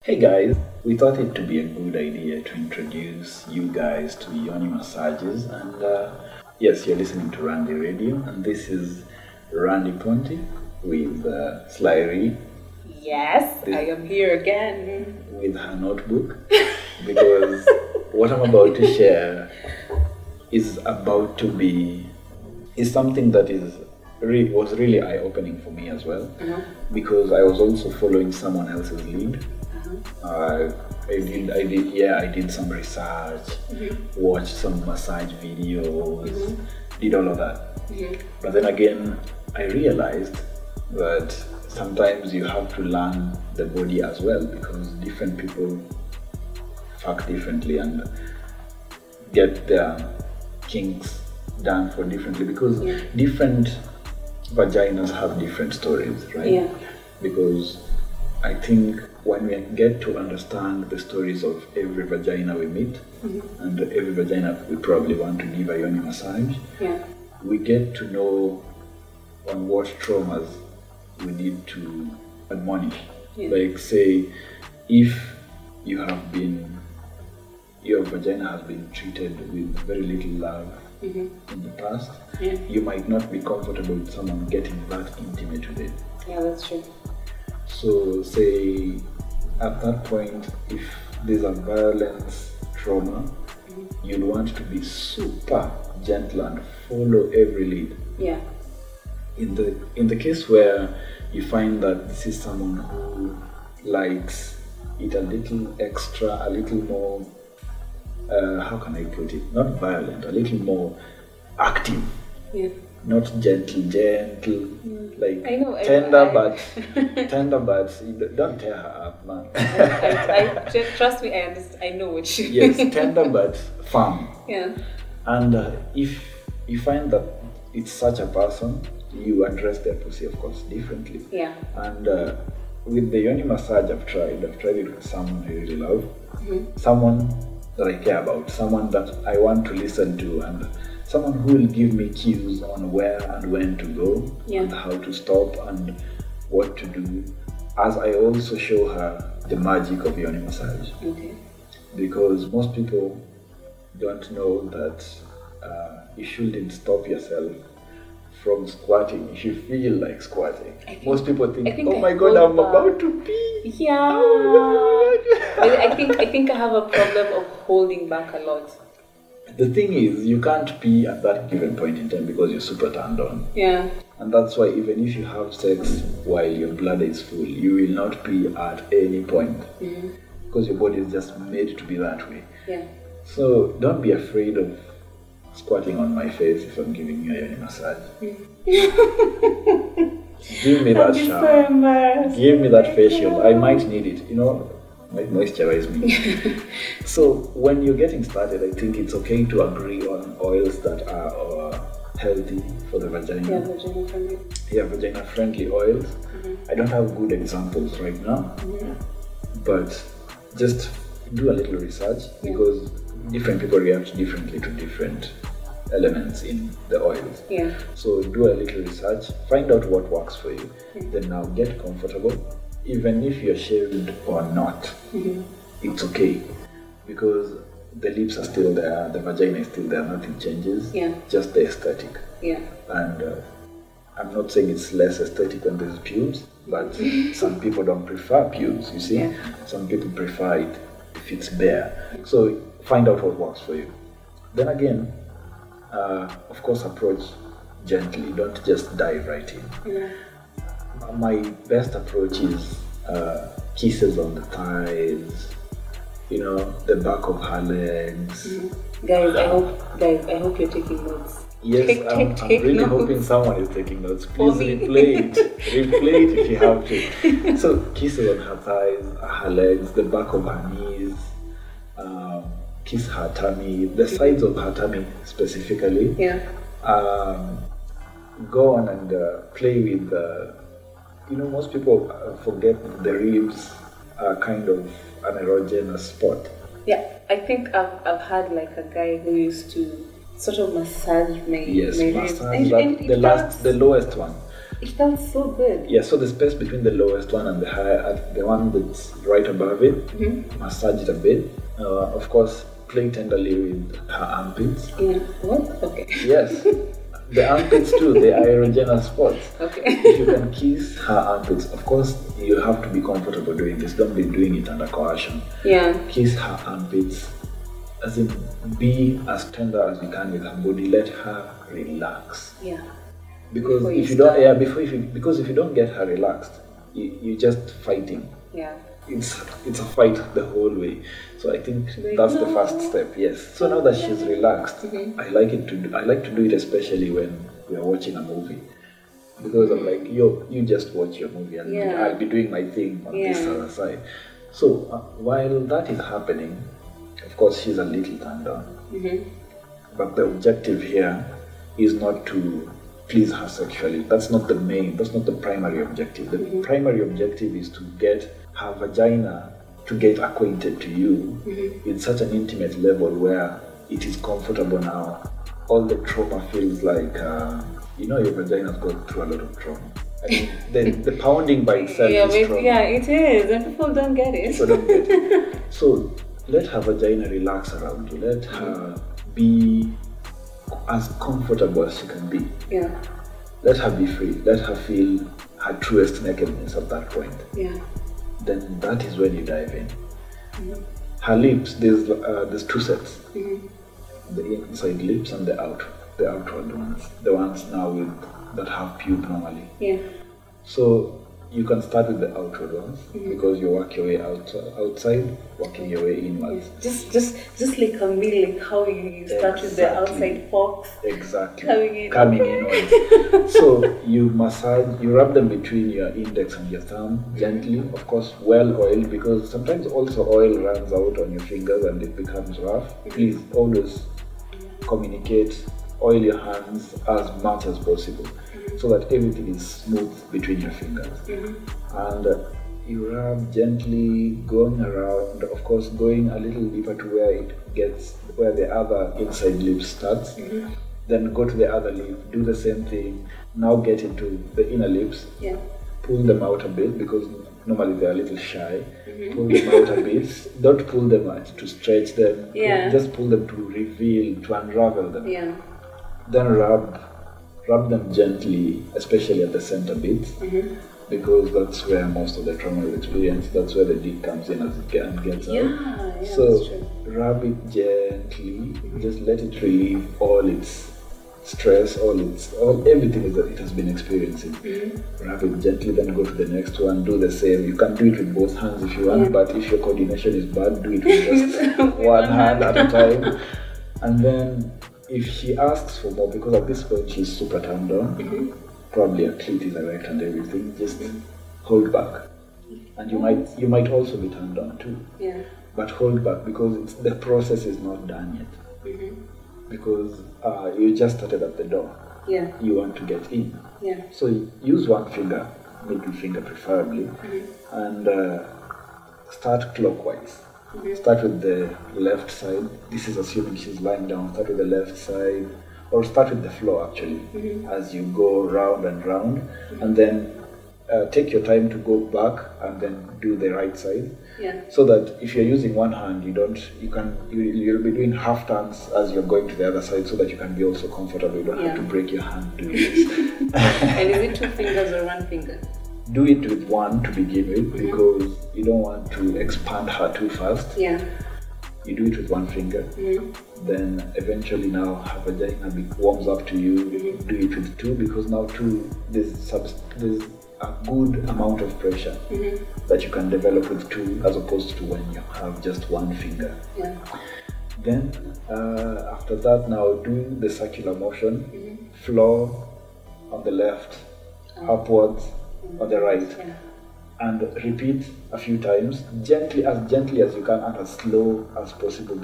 Hey guys, we thought it to be a good idea to introduce you guys to Yoni massages, and yes, you're listening to Randy Radio, and this is Randy Pontiff with Slyrie. Yes, I am here again with her notebook, because what I'm about to share is something that was really eye-opening for me as well, because I was also following someone else's lead. I did some research, watched some massage videos, did all of that. But then again, I realized that sometimes you have to learn the body as well, because different people fuck differently and get their kinks done for differently, because different vaginas have different stories, right? Yeah. Because I think when we get to understand the stories of every vagina we meet, and every vagina we probably want to give a Yoni massage, we get to know on what traumas we need to admonish. Like, say, if your vagina has been treated with very little love in the past, you might not be comfortable with someone getting that intimate with it. Yeah, that's true. So, say, at that point, if there's a violence trauma, you'll want to be super gentle and follow every lead. Yeah. In the case where you find that this is someone who likes it a little extra, a little more, how can I put it? Not violent, a little more active. Yeah. Not gentle, like tender, but don't tear her up, man. Trust me, I understand. I know what you mean. Yes, tender but firm. Yeah. And if you find that it's such a person, you address their pussy, of course, differently. Yeah. And with the Yoni massage, I've tried it with someone I really love, someone that I care about, someone that I want to listen to, and someone who will give me cues on where and when to go, and how to stop and what to do, as I also show her the magic of Yoni massage. Okay. Because most people don't know that you shouldn't stop yourself from squatting if you feel like squatting. Most people think, oh my god, I'm about to pee. Yeah. Oh I think I have a problem of holding back a lot. The thing is, you can't pee at that given point in time because you're super turned on. Yeah. And that's why even if you have sex while your bladder is full, you will not pee at any point. Because your body is just made to be that way. Yeah. So don't be afraid of squatting on my face if I'm giving you a Yoni massage. Give me that shower. So give me that facial. I might need it, might moisturize me. So when you're getting started, I think it's okay to agree on oils that are healthy for the vagina. Yeah, vagina friendly. Yeah, vagina friendly oils. I don't have good examples right now, but just do a little research, because different people react differently to different elements in the oils. Yeah. So do a little research, find out what works for you. Then now get comfortable. Even if you're shaved or not, it's okay, because the lips are still there, the vagina is still there, nothing changes, just the aesthetic. Yeah. And I'm not saying it's less aesthetic when there's pubes, but some people don't prefer pubes, you see? Yeah. Some people prefer it if it's bare. So find out what works for you. Then again, of course, approach gently, don't just dive right in. Yeah. My best approach is kisses on the thighs, the back of her legs. Guys, I hope you're taking notes. Yes, I'm really hoping someone is taking notes. Please replay it if you have to. So kisses on her thighs, her legs, the back of her knees, kiss her tummy, the sides of her tummy specifically. Yeah. Go on and play with most people forget the ribs are kind of an erogenous spot. Yeah, I think I've had like a guy who used to sort of massage my ribs. Massage the lowest one. It felt so good. Yeah, so the space between the lowest one and the higher, the one that's right above it, massage it a bit. Of course, play tenderly with her armpits. Yeah. What? Okay. Yes. The armpits too, the erogenous spots. Okay. If you can kiss her armpits, of course, you have to be comfortable doing this. Don't be doing it under coercion. Yeah. Kiss her armpits, as in be as tender as you can with her body. Let her relax. Yeah. Because Before if you you don't, start. because if you don't get her relaxed, you're just fighting. Yeah. It's a fight the whole way. So I think Like, that's the no. first step. Yes. So now that she's relaxed, I like to do it, especially when we are watching a movie, because I'm like, yo, you just watch your movie and Yeah. I'll be doing my thing on this Yeah. other side. So while that is happening, of course she's a little turned on, but the objective here is not to please her sexually. That's not the primary objective. The primary objective is to get her vagina to get acquainted to you in such an intimate level where it is comfortable now. All the trauma feels like, your vagina's gone through a lot of trauma. I mean, the pounding by itself is trauma. Yeah, it is, and people don't get it. People don't get it. So let her vagina relax around you. Let her be as comfortable as she can be. Yeah. Let her be free. Let her feel her truest nakedness at that point. Yeah. Then that is when you dive in. Her lips, there's two sets. The inside lips and the outward ones. The ones now that have pube normally. Yeah. So you can start with the outward ones because you work your way outside, working your way inwards. Just like a meal, like how you start with the outside forks. Exactly. Coming inwards. So you rub them between your index and your thumb gently, of course well oiled, because sometimes also oil runs out on your fingers and it becomes rough. Please always communicate, oil your hands as much as possible, so that everything is smooth between your fingers. And you rub gently, going around, of course going a little deeper to where the other inside lip starts. Then go to the other lip, do the same thing. Now get into the inner lips. Yeah. Pull them out a bit, because normally they're a little shy. Pull them out a bit. Don't pull them out to stretch them. Yeah. Just pull them to reveal, to unravel them. Yeah. Then rub them gently, especially at the center bit, because that's where most of the trauma is experienced. That's where the dick comes in as it gets out. Yeah, So that's true. rub it gently, just let it relieve all its stress, everything that it has been experiencing. Rub it gently, then go to the next one, do the same. You can do it with both hands if you want, but if your coordination is bad, do it with just one hand at a time. And then if she asks for more, because at this point she's super turned on, probably her clit is erect and everything, just hold back. And you might also be turned on too. Yeah. But hold back, because the process is not done yet. Because you just started at the door. Yeah. You want to get in. Yeah. So use one finger, middle finger preferably, and start clockwise. Start with the left side. This is assuming she's lying down. Start with the left side, or start with the floor actually, as you go round and round, and then take your time to go back and then do the right side. Yeah. So that if you're using one hand, you'll be doing half turns as you're going to the other side, so that you can be also comfortable. You don't have to break your hand doing this. And is it 2 fingers or 1 finger? Do it with one to begin with, because you don't want to expand her too fast. Yeah. You do it with 1 finger. Then eventually now her vagina warms up to you. Do it with 2, because now 2, there's a good amount of pressure that you can develop with 2, as opposed to when you have just 1 finger. Yeah. Then after that, now doing the circular motion, floor on the left, upwards on the right, and repeat a few times, gently as you can and as slow as possible,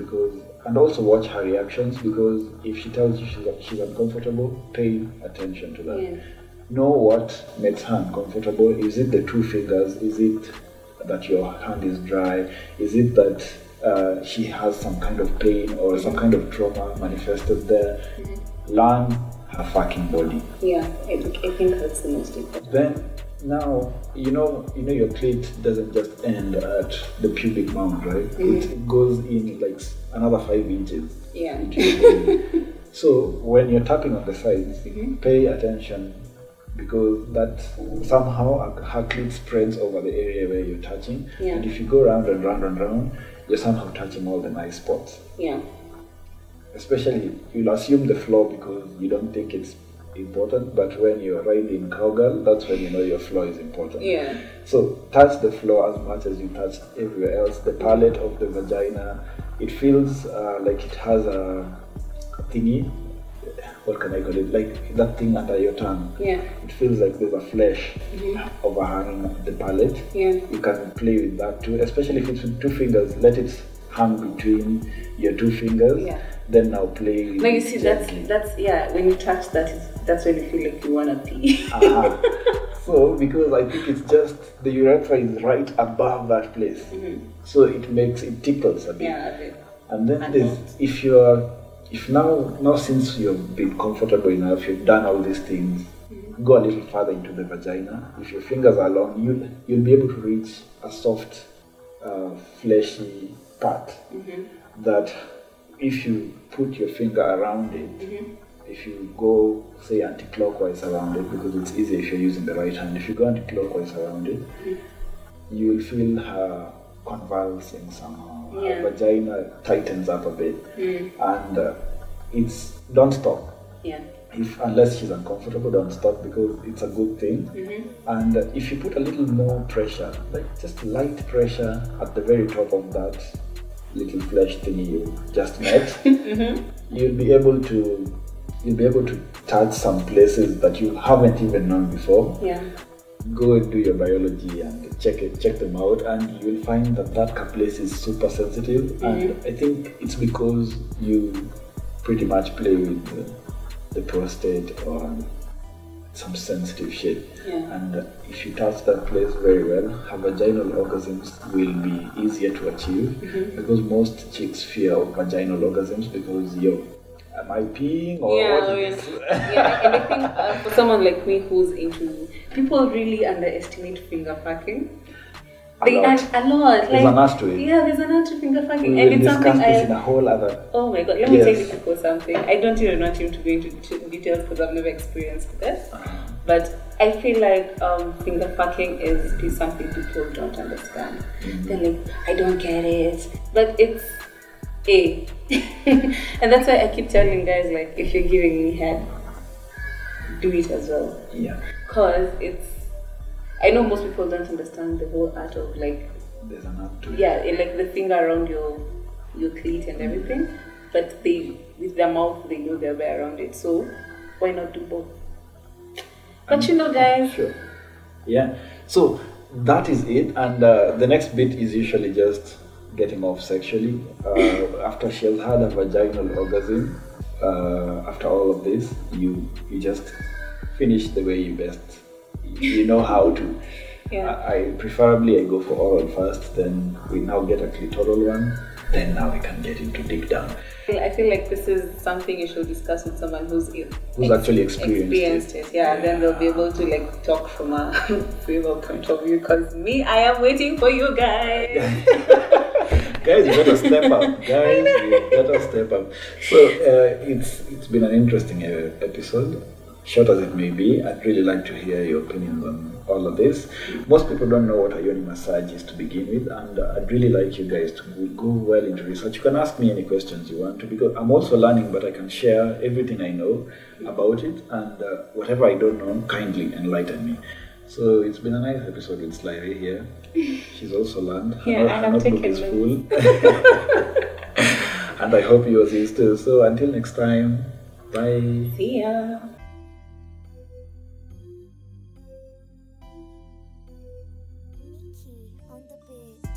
and also watch her reactions, because if she tells you she's uncomfortable, pay attention to that. Yeah. Know what makes her uncomfortable. Is it the 2 fingers? Is it that your hand is dry? Is it that she has some kind of pain or some kind of trauma manifested there? Learn her fucking body. Yeah, I think that's the most important. Then now your clit doesn't just end at the pubic mound, right? It goes in like another 5 inches. Yeah. Into your body. So when you're tapping on the sides, pay attention, because that somehow her clit spreads over the area where you're touching. Yeah. And if you go round and round and round, you're somehow touching all the nice spots. Yeah. Especially, you'll assume the floor because you don't think it's important, but when you're riding cowgirl, that's when you know your floor is important. Yeah. So touch the floor as much as you touch everywhere else. The palate of the vagina, it feels like it has a thingy. What can I call it? Like that thing under your tongue. Yeah. It feels like there's a flesh overhanging the palate. Yeah. You can play with that too, especially if it's with 2 fingers. Let it hang between your 2 fingers. Yeah. Then now play with No, you see, gently. that's when you touch that's when you feel like you wanna pee. So because I think it's just the urethra is right above that place, so it tickles a bit. Yeah, a bit. And then if now since you've been comfortable enough, you've done all these things, go a little further into the vagina. If your fingers are long, you'll be able to reach a soft, fleshy part that if you put your finger around it, if you go, say, anti-clockwise around it, because it's easier if you're using the right hand, if you go anti-clockwise around it, you'll feel her convulsing somehow. Yeah. Her vagina tightens up a bit. And don't stop. Yeah. Unless she's uncomfortable, don't stop, because it's a good thing. And if you put a little more pressure, like just light pressure at the very top of that little flesh thingy you just met, you'll be able to touch some places that you haven't even known before. Yeah. Go and do your biology and check them out, and you'll find that place is super sensitive. And I think it's because you pretty much play with the prostate or some sensitive shit. Yeah. And if you touch that place very well, her vaginal orgasms will be easier to achieve, because most chicks fear vaginal orgasms because am I peeing or what is this? Yeah, and I think for someone like me who's into, people really underestimate finger fucking. A lot. There's an art to it. Yeah, there's an art to finger fucking, We and will it's discuss something this in a whole other. Oh my god, let me tell you people something. I don't even want him to go into details because I've never experienced this. But I feel like finger fucking is something people don't understand. They're like, I don't get it. But it's and that's why I keep telling guys, like, if you're giving me head, do it as well. Yeah. Because I know most people don't understand the whole art of, like, there's an art to it. Yeah, like the finger around your clit and everything. But with their mouth, they know their way around it. So why not do both? But guys. Sure. Yeah. So that is it. And the next bit is usually just getting off sexually. After she has had a vaginal orgasm, after all of this, you just finish the way you best. You know how to. Yeah. I preferably go for oral first, then we now get a clitoral one, then now we can get into deep down. I feel like this is something you should discuss with someone who's actually experienced it. Yeah, then they'll be able to, like, talk from a female point of view. Because me, I am waiting for you guys. Guys, you better step up. So it's been an interesting episode, short as it may be. I'd really like to hear your opinions on all of this. Most people don't know what a Yoni massage is to begin with, and I'd really like you guys to go well into research. You can ask me any questions you want to, because I'm also learning, but I can share everything I know about it, and whatever I don't know, kindly enlighten me. So it's been a nice episode with Slyrie here. She's also learned. Yeah, I have taken is full. And I hope yours is too. So until next time, bye. See ya. On the beat.